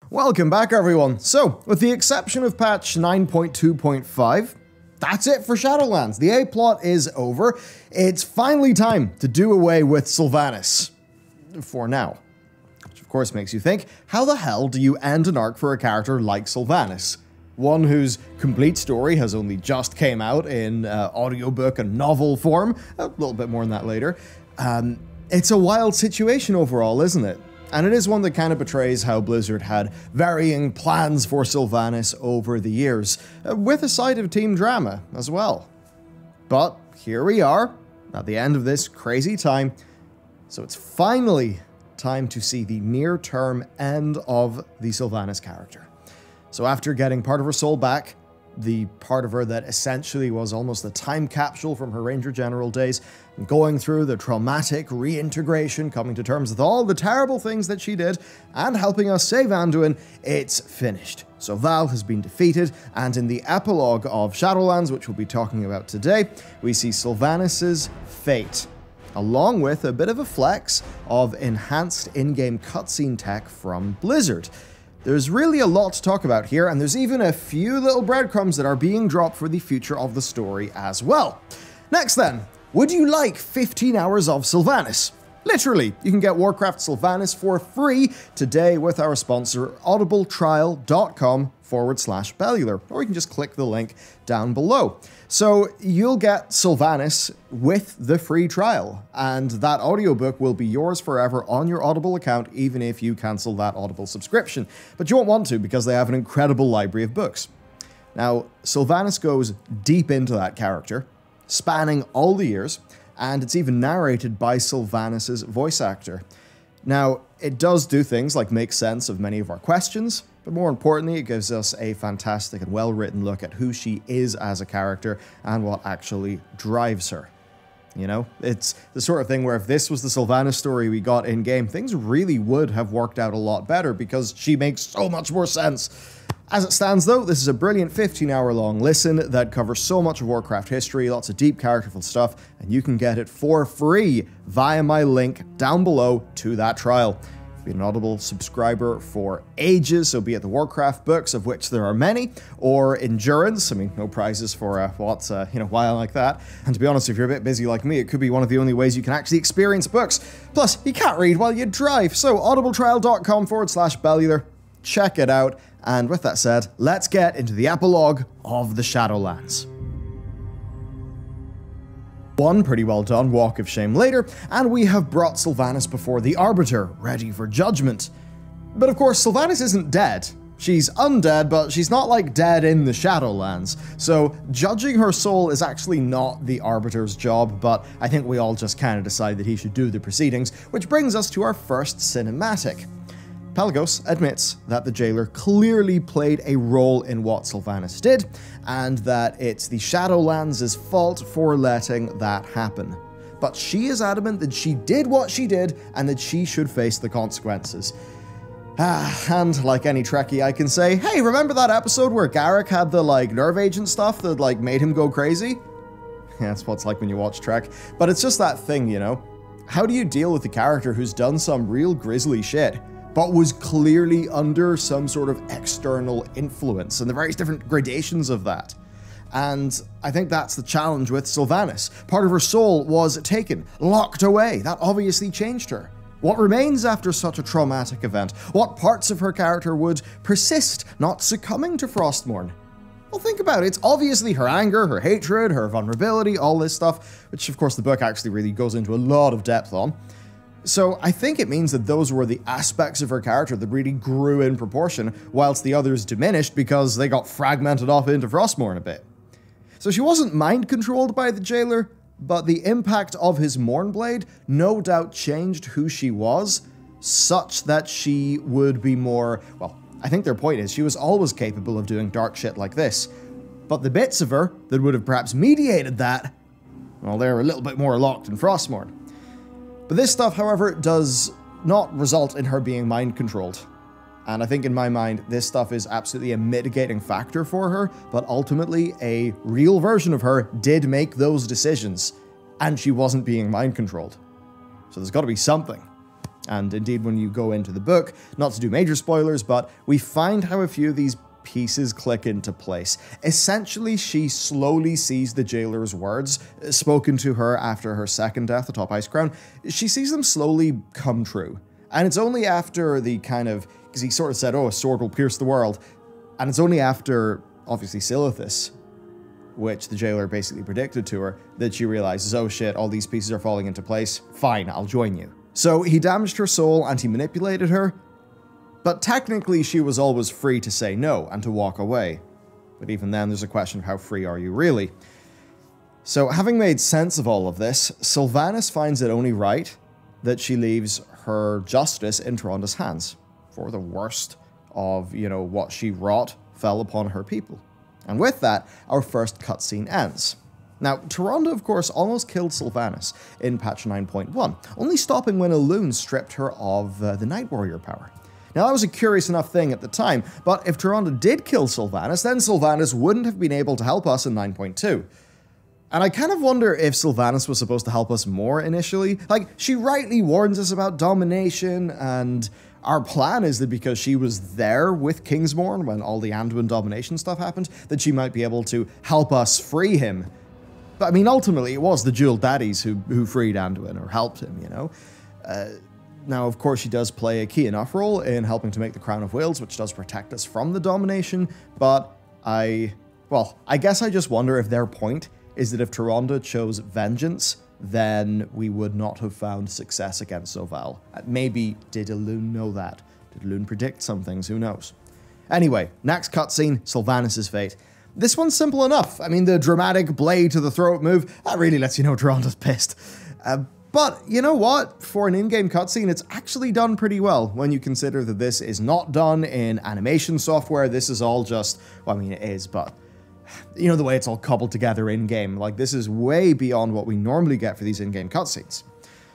Welcome back, everyone. So, with the exception of patch 9.2.5, that's it for Shadowlands. The A-plot is over. It's finally time to do away with Sylvanas. For now. Which of course makes you think, how the hell do you end an arc for a character like Sylvanas? One whose complete story has only just came out in audiobook and novel form. A little bit more on that later. It's a wild situation overall, isn't it? And it is one that kind of betrays how Blizzard had varying plans for Sylvanas over the years, with a side of team drama as well. But here we are, at the end of this crazy time, so it's finally time to see the near-term end of the Sylvanas character. So after getting part of her soul back, the part of her that essentially was almost a time capsule from her Ranger General days, and going through the traumatic reintegration, coming to terms with all the terrible things that she did, and helping us save Anduin, it's finished. So Val has been defeated, and in the epilogue of Shadowlands, which we'll be talking about today, we see Sylvanas' fate, along with a bit of a flex of enhanced in-game cutscene tech from Blizzard. There's really a lot to talk about here, and there's even a few little breadcrumbs that are being dropped for the future of the story as well. Next then, would you like 15 hours of Sylvanas? Literally, you can get Warcraft Sylvanas for free today with our sponsor, audibletrial.com/Bellular, or you can just click the link down below. So you'll get Sylvanas with the free trial, and that audiobook will be yours forever on your Audible account, even if you cancel that Audible subscription. But you won't want to, because they have an incredible library of books. Now, Sylvanas goes deep into that character, spanning all the years, and it's even narrated by Sylvanas' voice actor. Now, it does do things like make sense of many of our questions, but more importantly, it gives us a fantastic and well-written look at who she is as a character and what actually drives her. You know, it's the sort of thing where if this was the Sylvanas story we got in-game, things really would have worked out a lot better because she makes so much more sense. As it stands though, this is a brilliant 15-hour-long listen that covers so much of Warcraft history, lots of deep characterful stuff, and you can get it for free via my link down below to that trial. You've been an Audible subscriber for ages, so be it the Warcraft books, of which there are many, or Endurance, I mean, no prizes for a while like that. And to be honest, if you're a bit busy like me, it could be one of the only ways you can actually experience books. Plus, you can't read while you drive, so audibletrial.com/Bellular. Check it out. And with that said, let's get into the epilogue of the Shadowlands. One pretty well done walk of shame later, and we have brought Sylvanas before the Arbiter, ready for judgment. But of course, Sylvanas isn't dead. She's undead, but she's not like dead in the Shadowlands, so judging her soul is actually not the Arbiter's job, but I think we all just kind of decide that he should do the proceedings, which brings us to our first cinematic. Pelagos admits that the jailer clearly played a role in what Sylvanas did, and that it's the Shadowlands' fault for letting that happen. But she is adamant that she did what she did, and that she should face the consequences. And like any Trekkie, I can say, hey, remember that episode where Garrick had the, nerve agent stuff that, made him go crazy? Yeah, that's what it's like when you watch Trek. But it's just that thing, you know? How do you deal with a character who's done some real grisly shit, but was clearly under some sort of external influence, and the various different gradations of that? And I think that's the challenge with Sylvanas. Part of her soul was taken, locked away. That obviously changed her. What remains after such a traumatic event? What parts of her character would persist, not succumbing to Frostmourne? Well, think about it. It's obviously her anger, her hatred, her vulnerability, all this stuff, which of course the book actually really goes into a lot of depth on. So I think it means that those were the aspects of her character that really grew in proportion, whilst the others diminished because they got fragmented off into Frostmourne a bit. So she wasn't mind-controlled by the jailer, but the impact of his Mournblade no doubt changed who she was, such that she would be more, well, I think their point is she was always capable of doing dark shit like this. But the bits of her that would have perhaps mediated that, well, they're a little bit more locked in Frostmourne. But this stuff, however, does not result in her being mind-controlled. And I think in my mind, this stuff is absolutely a mitigating factor for her, but ultimately a real version of her did make those decisions, and she wasn't being mind-controlled. So there's got to be something. And indeed, when you go into the book, not to do major spoilers, but we find how a few of these pieces click into place. Essentially, she slowly sees the jailer's words spoken to her after her second death atop Icecrown. She sees them slowly come true. And it's only after the kind of, because he sort of said, oh, a sword will pierce the world. And it's only after, obviously, Silithus, which the jailer basically predicted to her, that she realizes, oh shit, all these pieces are falling into place. Fine, I'll join you. So he damaged her soul and he manipulated her, but technically she was always free to say no and to walk away. But even then, there's a question of how free are you really? So having made sense of all of this, Sylvanas finds it only right that she leaves her justice in Tyrande hands, for the worst of, what she wrought fell upon her people. And with that, our first cutscene ends. Now, Tyrande, of course, almost killed Sylvanas in patch 9.1, only stopping when Elune stripped her of the Night Warrior power. Now, that was a curious enough thing at the time, but if Tyrande did kill Sylvanas, then Sylvanas wouldn't have been able to help us in 9.2. And I kind of wonder if Sylvanas was supposed to help us more initially. Like, she rightly warns us about domination, and our plan is that because she was there with Kingsmorn when all the Anduin domination stuff happened, that she might be able to help us free him. But I mean, ultimately, it was the Jewel Daddies who freed Anduin, or helped him, Now, of course, she does play a key enough role in helping to make the Crown of Wales, which does protect us from the domination, but I guess I just wonder if their point is that if Tyrande chose vengeance, then we would not have found success against Zovaal. Maybe, did Elune know that? Did Elune predict some things? Who knows? Anyway, next cutscene, Sylvanas' Fate. This one's simple enough. I mean, the dramatic blade to the throat move, that really lets you know Tyrande's pissed. But you know what? For an in-game cutscene, it's actually done pretty well when you consider that this is not done in animation software. This is all just, well, I mean, it is, but you know, the way it's all cobbled together in-game. Like, this is way beyond what we normally get for these in-game cutscenes.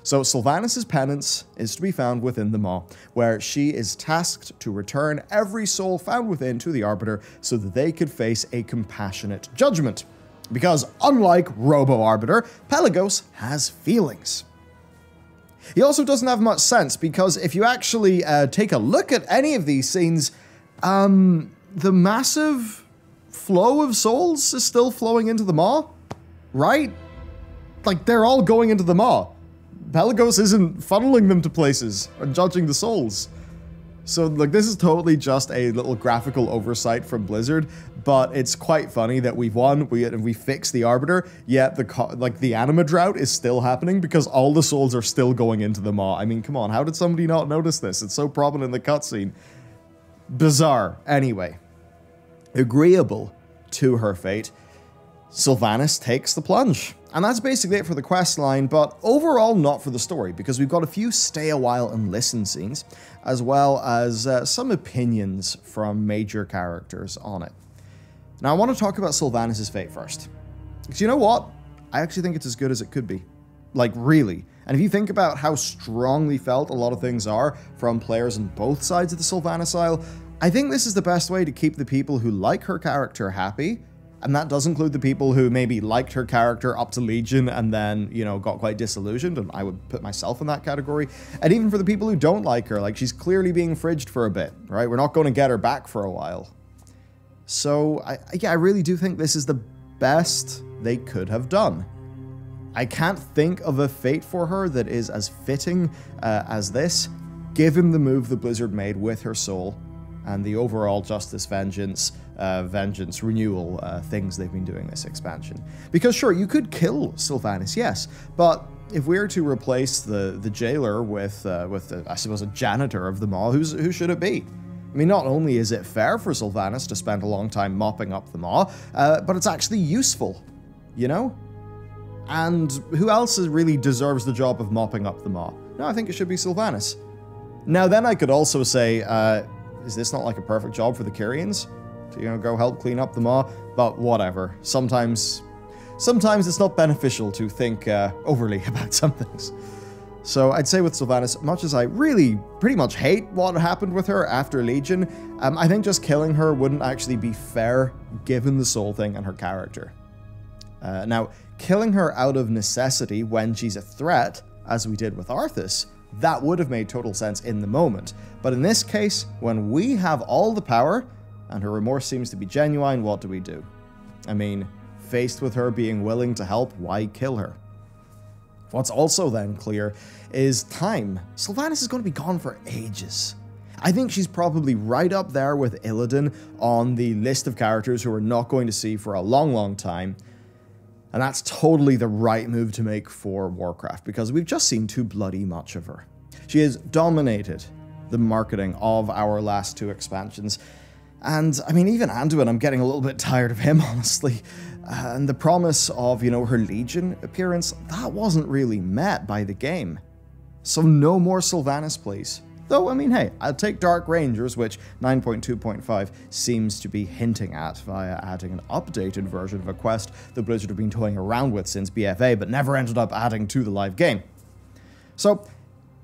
So Sylvanas' penance is to be found within the Maw, where she is tasked to return every soul found within to the Arbiter so that they could face a compassionate judgment. Because unlike Robo-Arbiter, Pelagos has feelings. He also doesn't have much sense, because if you actually take a look at any of these scenes, the massive flow of souls is still flowing into the Maw, right? Like, they're all going into the Maw. Pelagos isn't funneling them to places or judging the souls. So, like, this is totally just a little graphical oversight from Blizzard, but it's quite funny that we've won, we fixed the Arbiter, yet the anima drought is still happening because all the souls are still going into the Maw. I mean, come on, how did somebody not notice this? It's so prominent in the cutscene. Bizarre. Anyway, agreeable to her fate, Sylvanas takes the plunge. And that's basically it for the quest line, but overall not for the story, because we've got a few stay a while and listen scenes, as well as some opinions from major characters on it. Now I want to talk about Sylvanas' fate first. Because you know what? I actually think it's as good as it could be. Like, really. And if you think about how strongly felt a lot of things are from players on both sides of the Sylvanas Isle, I think this is the best way to keep the people who like her character happy. And that does include the people who maybe liked her character up to Legion and then, got quite disillusioned, and I would put myself in that category. And even for the people who don't like her, like, she's clearly being fridged for a bit, right? We're not going to get her back for a while. So, I really do think this is the best they could have done. I can't think of a fate for her that is as fitting as this, given the move the Blizzard made with her soul and the overall Justice Vengeance renewal things they've been doing this expansion. Because sure, you could kill Sylvanas, yes, but if we were to replace the jailer with I suppose, a janitor of the Maw, who should it be? I mean, not only is it fair for Sylvanas to spend a long time mopping up the Maw, but it's actually useful, And who else really deserves the job of mopping up the Maw? No, I think it should be Sylvanas. Now then I could also say, is this not like a perfect job for the Kyrians? To, go help clean up the Maw? But whatever. Sometimes it's not beneficial to think overly about some things. So I'd say with Sylvanas, much as I really pretty much hate what happened with her after Legion, I think just killing her wouldn't actually be fair given the soul thing and her character. Now, killing her out of necessity when she's a threat, as we did with Arthas, that would have made total sense in the moment. But in this case, when we have all the power, and her remorse seems to be genuine, what do we do? I mean, faced with her being willing to help, why kill her? What's also then clear is time. Sylvanas is going to be gone for ages. I think she's probably right up there with Illidan on the list of characters who we're not going to see for a long, long time. And that's totally the right move to make for Warcraft, because we've just seen too bloody much of her. She has dominated the marketing of our last 2 expansions. And, I mean, even Anduin, I'm getting a little bit tired of him, honestly. And the promise of, her Legion appearance, that wasn't really met by the game. So no more Sylvanas, please. Though, I mean, hey, I'll take Dark Rangers, which 9.2.5 seems to be hinting at via adding an updated version of a quest that Blizzard have been toying around with since BFA, but never ended up adding to the live game. So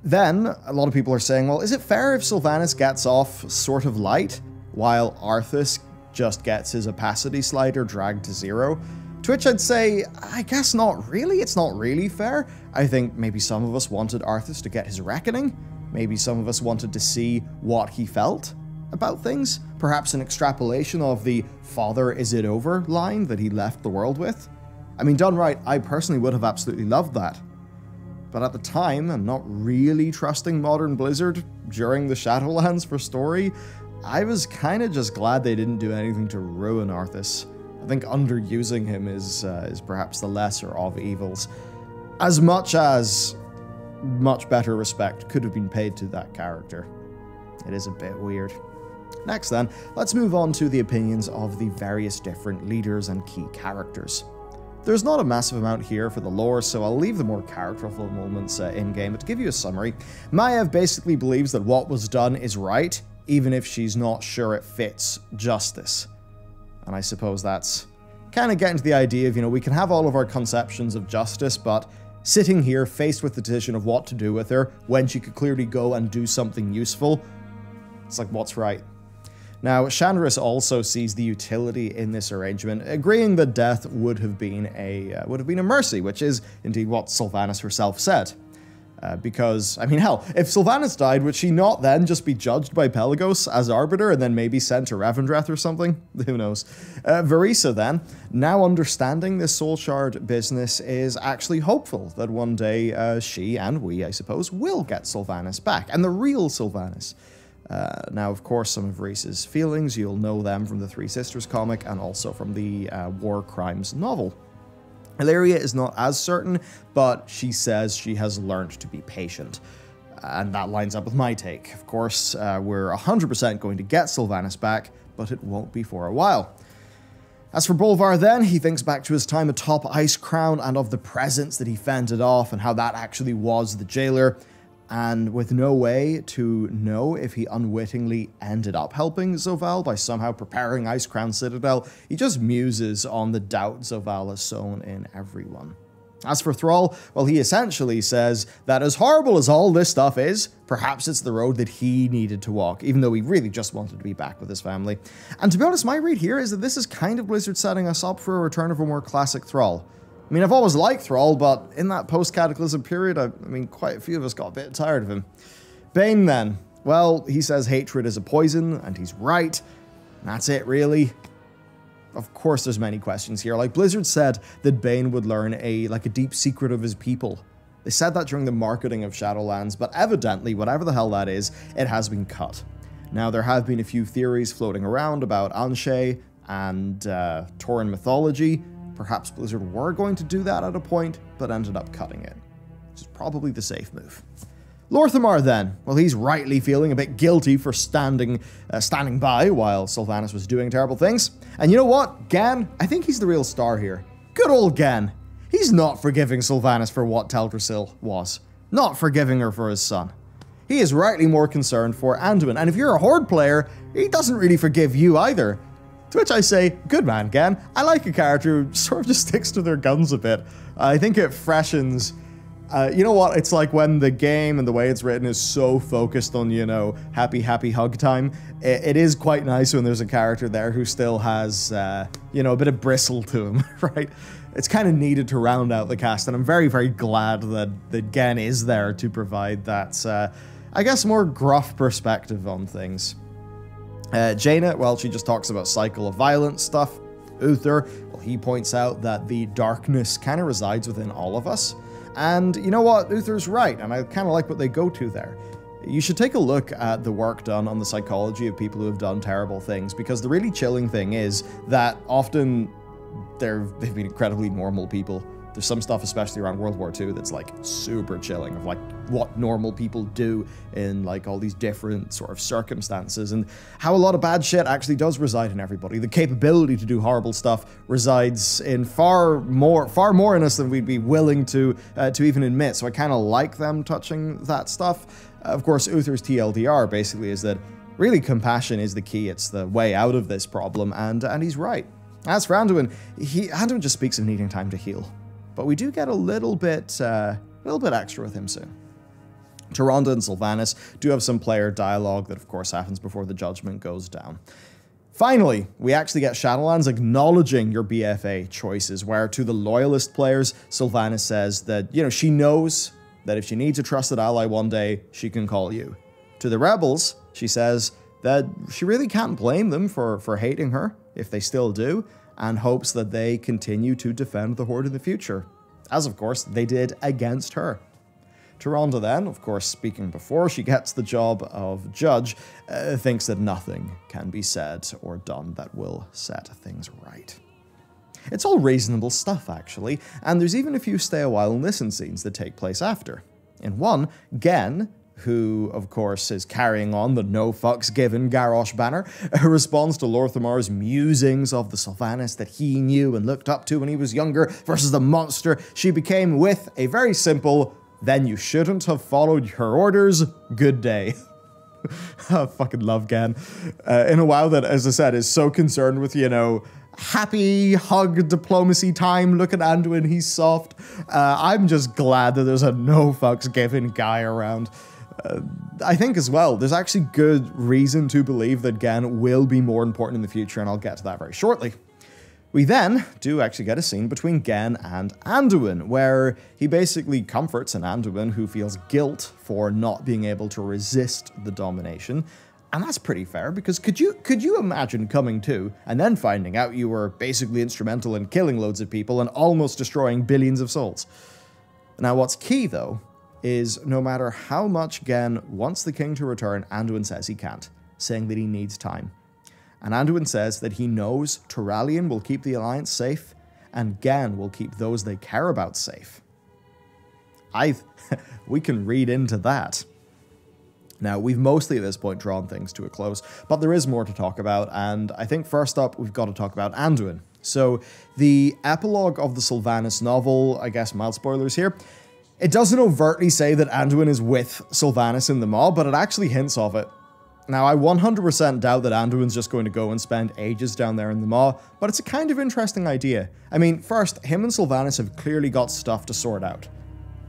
then, a lot of people are saying, well, is it fair if Sylvanas gets off sort of light, while Arthas just gets his opacity slider dragged to 0? To which I'd say, I guess not really. It's not really fair. I think maybe some of us wanted Arthas to get his reckoning. Maybe some of us wanted to see what he felt about things. Perhaps an extrapolation of the "Father, is it over" line that he left the world with. I mean, done right, I personally would have absolutely loved that. But at the time, and not really trusting modern Blizzard during the Shadowlands for story, I was kind of just glad they didn't do anything to ruin Arthas. I think underusing him is perhaps the lesser of evils. As much as much better respect could have been paid to that character. It is a bit weird. Next then, let's move on to the opinions of the various different leaders and key characters. There's not a massive amount here for the lore, so I'll leave the more characterful moments in-game, but to give you a summary, Maiev basically believes that what was done is right, even if she's not sure it fits justice. And I suppose that's kind of getting to the idea of, we can have all of our conceptions of justice, but sitting here faced with the decision of what to do with her when she could clearly go and do something useful, it's like, what's right? Now, Shandris also sees the utility in this arrangement, agreeing that death would have been a mercy, which is indeed what Sylvanas herself said. Because, I mean, hell, if Sylvanas died, would she not then just be judged by Pelagos as Arbiter and then maybe sent to Revendreth or something? Who knows? Verisa then, now understanding this Soul Shard business, is actually hopeful that one day she, and we, I suppose, will get Sylvanas back, and the real Sylvanas. Now, of course, some of Verisa's feelings, you'll know them from the Three Sisters comic and also from the War Crimes novel. Illyria is not as certain, but she says she has learned to be patient. And that lines up with my take. Of course, we're 100% going to get Sylvanas back, but it won't be for a while. As for Bolvar then, he thinks back to his time atop Icecrown and of the presence that he fended off and how that actually was the jailer. And with no way to know if he unwittingly ended up helping Zovaal by somehow preparing Icecrown Citadel, he just muses on the doubt Zovaal has sown in everyone. As for Thrall, well, he essentially says that as horrible as all this stuff is, perhaps it's the road that he needed to walk, even though he really just wanted to be back with his family. And to be honest, my read here is that this is kind of Blizzard setting us up for a return of a more classic Thrall. I mean, I've always liked Thrall, but in that post-Cataclysm period, I mean, quite a few of us got a bit tired of him. Bane, then. Well, he says hatred is a poison, and he's right. And that's it, really. Of course, there's many questions here. Like, Blizzard said that Bane would learn a deep secret of his people. They said that during the marketing of Shadowlands, but evidently, whatever the hell that is, it has been cut. Now, there have been a few theories floating around about Anshe and Tauren mythology. Perhaps Blizzard were going to do that at a point, but ended up cutting it, which is probably the safe move. Lorthamar then, well, he's rightly feeling a bit guilty for standing by while Sylvanas was doing terrible things. And you know what? Gan, I think he's the real star here. Good old Gan. He's not forgiving Sylvanas for what Teldrassil was. Not forgiving her for his son. He is rightly more concerned for Anduin, and if you're a Horde player, he doesn't really forgive you either. To which I say, good man, Gan. I like a character who sort of just sticks to their guns a bit. I think it freshens. You know what? It's like when the game and the way it's written is so focused on, happy hug time. It is quite nice when there's a character there who still has, a bit of bristle to him, right? it's kind of needed to round out the cast, and I'm very, very glad that Gen is there to provide that, I guess, more gruff perspective on things. Jaina, well, she just talks about cycle of violence stuff. Uther, well, he points out that the darkness kind of resides within all of us. And you know what? Uther's right, and I kind of like what they go to there. You should take a look at the work done on the psychology of people who have done terrible things, because the really chilling thing is that often they've been incredibly normal people. There's some stuff, especially around World War II, that's like super chilling of like what normal people do in like all these different sort of circumstances, and how a lot of bad shit actually does reside in everybody. The capability to do horrible stuff resides in far more in us than we'd be willing to even admit. So I kind of like them touching that stuff. Of course, Uther's TLDR basically is that really compassion is the key. It's the way out of this problem, and he's right. As for Anduin, Anduin just speaks of needing time to heal. But we do get a little bit extra with him soon. Tyrande and Sylvanas do have some player dialogue that, of course, happens before the judgment goes down. Finally, we actually get Shadowlands acknowledging your BFA choices, where to the loyalist players, Sylvanas says that, you know, she knows that if she needs a trusted ally one day, she can call you. To the rebels, she says that she really can't blame them for hating her, if they still do, and hopes that they continue to defend the Horde in the future, as of course they did against her. Tyrande then, of course speaking before she gets the job of judge, thinks that nothing can be said or done that will set things right. It's all reasonable stuff, actually, and there's even a few stay a while and listen scenes that take place after. In one, Gen, who, of course, is carrying on the no fucks given Garrosh banner, responds to Lorthamar's musings of the Sylvanas that he knew and looked up to when he was younger versus the monster she became, with a very simple, "Then you shouldn't have followed her orders, good day." I fucking love Gen. In a WoW that, as I said, is so concerned with, you know, happy hug diplomacy time. Look at Anduin, he's soft. I'm just glad that there's a no fucks given guy around. I think as well, there's actually good reason to believe that Gen will be more important in the future, and I'll get to that very shortly. We then do actually get a scene between Gen and Anduin, where he basically comforts an Anduin who feels guilt for not being able to resist the domination. And that's pretty fair, because could you imagine coming to and then finding out you were basically instrumental in killing loads of people and almost destroying billions of souls? Now, what's key, though, is no matter how much Gen wants the king to return, Anduin says he can't, saying that he needs time. And Anduin says that he knows Turalyon will keep the Alliance safe, and Gen will keep those they care about safe. We can read into that. Now, we've mostly at this point drawn things to a close, but there is more to talk about, and I think first up, we've got to talk about Anduin. So, the epilogue of the Sylvanas novel, I guess mild spoilers here, it doesn't overtly say that Anduin is with Sylvanas in the Maw, but it actually hints of it. Now, I 100% doubt that Anduin's just going to go and spend ages down there in the Maw, but it's a kind of interesting idea. I mean, first, him and Sylvanas have clearly got stuff to sort out.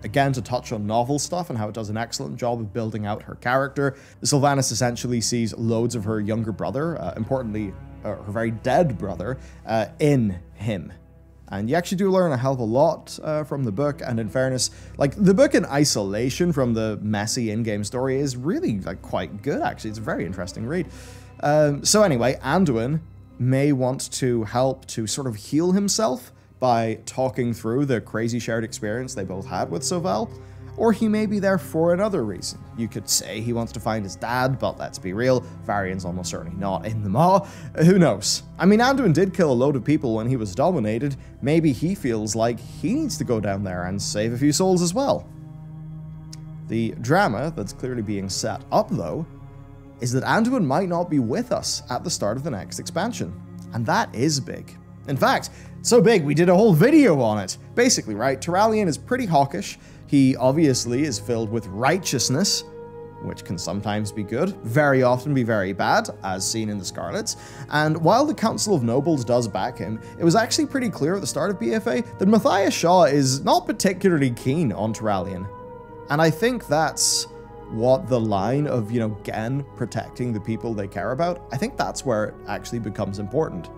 Again, to touch on novel stuff and how it does an excellent job of building out her character, Sylvanas essentially sees loads of her younger brother, importantly, her very dead brother, in him. And you actually do learn a hell of a lot from the book, and in fairness, like, the book in isolation from the messy in-game story is really, like, quite good, actually. It's a very interesting read. So anyway, Anduin may want to help to sort of heal himself by talking through the crazy shared experience they both had with Sovell, or he may be there for another reason. You could say he wants to find his dad, but let's be real, Varian's almost certainly not in the Maw. Who knows? I mean, Anduin did kill a load of people when he was dominated. Maybe he feels like he needs to go down there and save a few souls as well. The drama that's clearly being set up, though, is that Anduin might not be with us at the start of the next expansion. And that is big. In fact, so big we did a whole video on it. Basically, right, Turalyon is pretty hawkish. He obviously is filled with righteousness, which can sometimes be good, very often be very bad, as seen in the Scarlets. And while the Council of Nobles does back him, it was actually pretty clear at the start of BFA that Matthias Shaw is not particularly keen on Turalyon. And I think that's what the line of, you know, Gen protecting the people they care about, I think that's where it actually becomes important.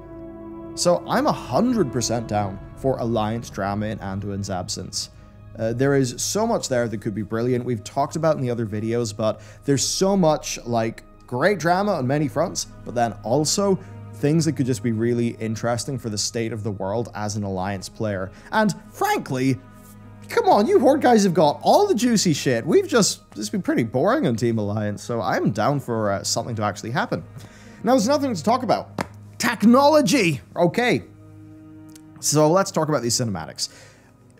So I'm 100% down for alliance drama in Anduin's absence. There is so much there that could be brilliant. We've talked about in the other videos, but there's so much, like, great drama on many fronts, but then also things that could just be really interesting for the state of the world as an alliance player. And frankly, come on, you Horde guys have got all the juicy shit. It's been pretty boring on Team Alliance, so I'm down for something to actually happen. Now, there's nothing to talk about. Technology! Okay. So let's talk about these cinematics.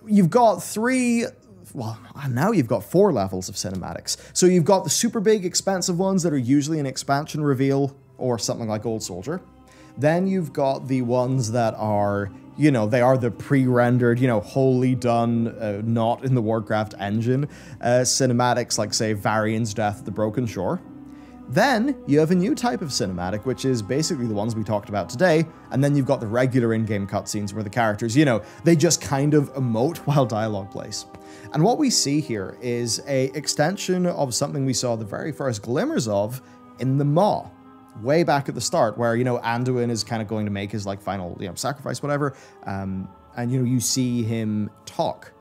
You've got now you've got 4 levels of cinematics. So you've got the super big, expensive ones that are usually an expansion reveal or something like Old Soldier. Then you've got the ones that are, you know, they are the pre-rendered, you know, wholly done, not in the Warcraft engine cinematics, like, say, Varian's Death at the Broken Shore. Then you have a new type of cinematic, which is basically the ones we talked about today, and then you've got the regular in-game cutscenes where the characters, you know, they just kind of emote while dialogue plays. And what we see here is a extension of something we saw the very first glimmers of in the Maw, way back at the start, where, you know, Anduin is kind of going to make his, like, final, you know, sacrifice, whatever, and, you know, you see him talk.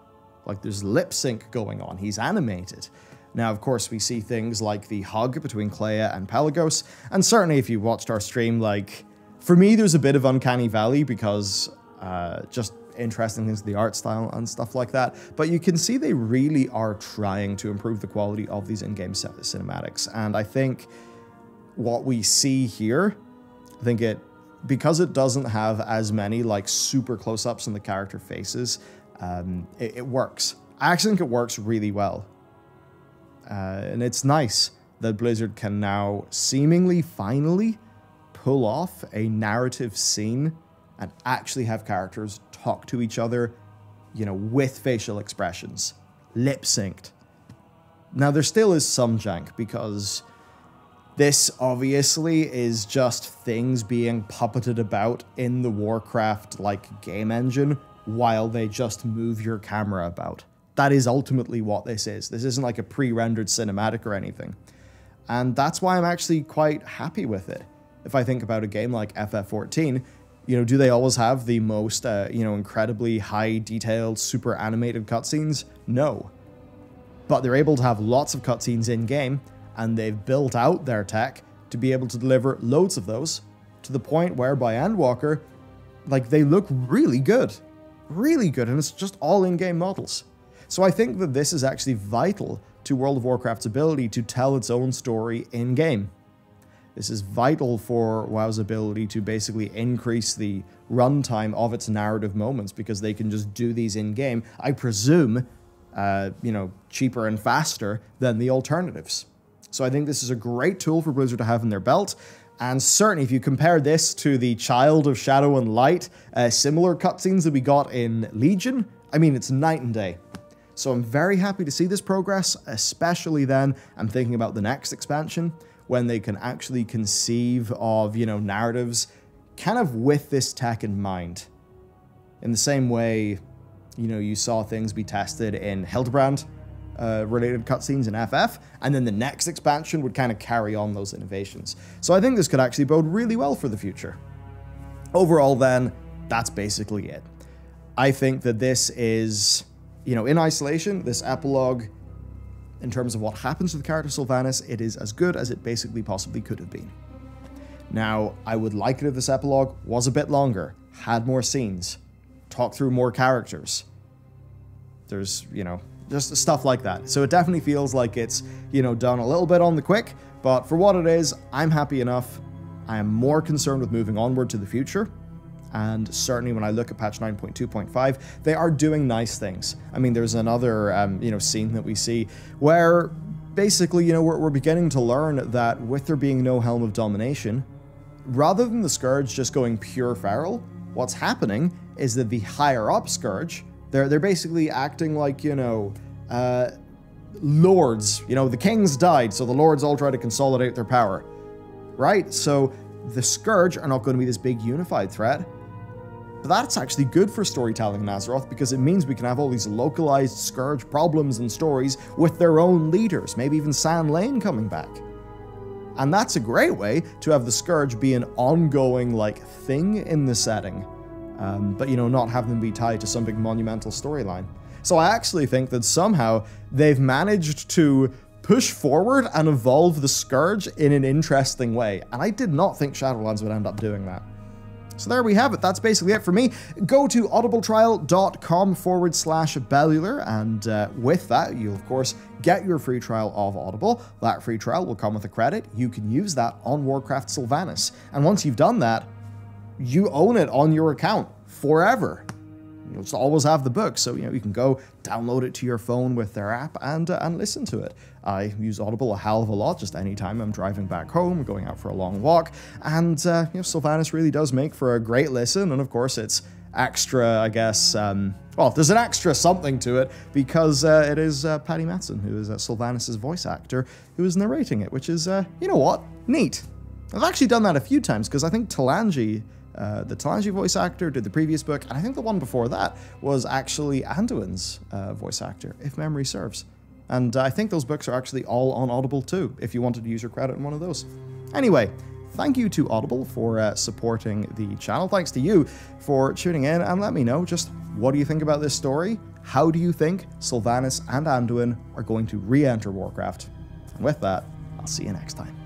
Like, there's lip sync going on. He's animated. Now, of course, we see things like the hug between Clea and Pelagos, and certainly if you watched our stream, like, for me, there's a bit of Uncanny Valley because just interesting things, the art style and stuff like that, but you can see they really are trying to improve the quality of these in-game cinematics, and I think what we see here, because it doesn't have as many, like, super close-ups on the character faces, it works. I actually think it works really well. And it's nice that Blizzard can now seemingly finally pull off a narrative scene and actually have characters talk to each other, you know, with facial expressions, lip synced. Now, there still is some jank because this obviously is just things being puppeted about in the Warcraft, like, game engine while they just move your camera about. That is ultimately what this is. This isn't like a pre-rendered cinematic or anything. And that's why I'm actually quite happy with it. If I think about a game like FF14, you know, do they always have the most, you know, incredibly high detailed, super animated cutscenes? No. But they're able to have lots of cutscenes in-game, and they've built out their tech to be able to deliver loads of those, to the point where by Endwalker, like, they look really good. Really good, and it's just all in-game models. So I think that this is actually vital to World of Warcraft's ability to tell its own story in-game. This is vital for WoW's ability to basically increase the runtime of its narrative moments, because they can just do these in-game, I presume, you know, cheaper and faster than the alternatives. So I think this is a great tool for Blizzard to have in their belt, and certainly if you compare this to the Child of Shadow and Light, similar cutscenes that we got in Legion, I mean, it's night and day. So I'm very happy to see this progress, especially then I'm thinking about the next expansion, when they can actually conceive of, you know, narratives kind of with this tech in mind. In the same way, you know, you saw things be tested in Hildebrand related cutscenes in FF, and then the next expansion would kind of carry on those innovations. So I think this could actually bode really well for the future. Overall then, that's basically it. I think that this is, you know, in isolation, this epilogue, in terms of what happens to the character Sylvanas, it is as good as it basically possibly could have been. Now, I would like it if this epilogue was a bit longer, had more scenes, talked through more characters. There's, you know, just stuff like that. So it definitely feels like it's, you know, done a little bit on the quick, but for what it is, I'm happy enough. I am more concerned with moving onward to the future. And certainly when I look at patch 9.2.5, they are doing nice things. I mean, there's another, you know, scene that we see where basically, you know, we're beginning to learn that with there being no Helm of Domination, rather than the Scourge just going pure feral, what's happening is that the higher up Scourge, they're basically acting like, you know, lords. You know, the kings died, so the lords all try to consolidate their power, right? So the Scourge are not going to be this big unified threat. But that's actually good for storytelling in Azeroth, because it means we can have all these localized Scourge problems and stories with their own leaders, maybe even Sand Lane coming back. And that's a great way to have the Scourge be an ongoing, like, thing in the setting. but, you know, not have them be tied to some big monumental storyline. So I actually think that somehow they've managed to push forward and evolve the Scourge in an interesting way, and I did not think Shadowlands would end up doing that. So there we have it. That's basically it for me. Go to audibletrial.com/Bellular, and with that, you'll of course get your free trial of Audible. That free trial will come with a credit. You can use that on Warcraft Sylvanas. And once you've done that, you own it on your account forever. You'll just always have the book, so you know you can go download it to your phone with their app and listen to it. I use Audible a hell of a lot, just anytime I'm driving back home, going out for a long walk, and you know, Sylvanas really does make for a great listen, and of course it's extra, I guess, well, there's an extra something to it, because it is Paddy Matson, who is Sylvanas' voice actor, who is narrating it, which is, you know what, neat. I've actually done that a few times, because I think Talanji, the Talanji voice actor, did the previous book, and I think the one before that was actually Anduin's voice actor, if memory serves. And I think those books are actually all on Audible too, if you wanted to use your credit in one of those. Anyway, thank you to Audible for supporting the channel. Thanks to you for tuning in, and let me know just what do you think about this story? How do you think Sylvanas and Anduin are going to re-enter Warcraft? And with that, I'll see you next time.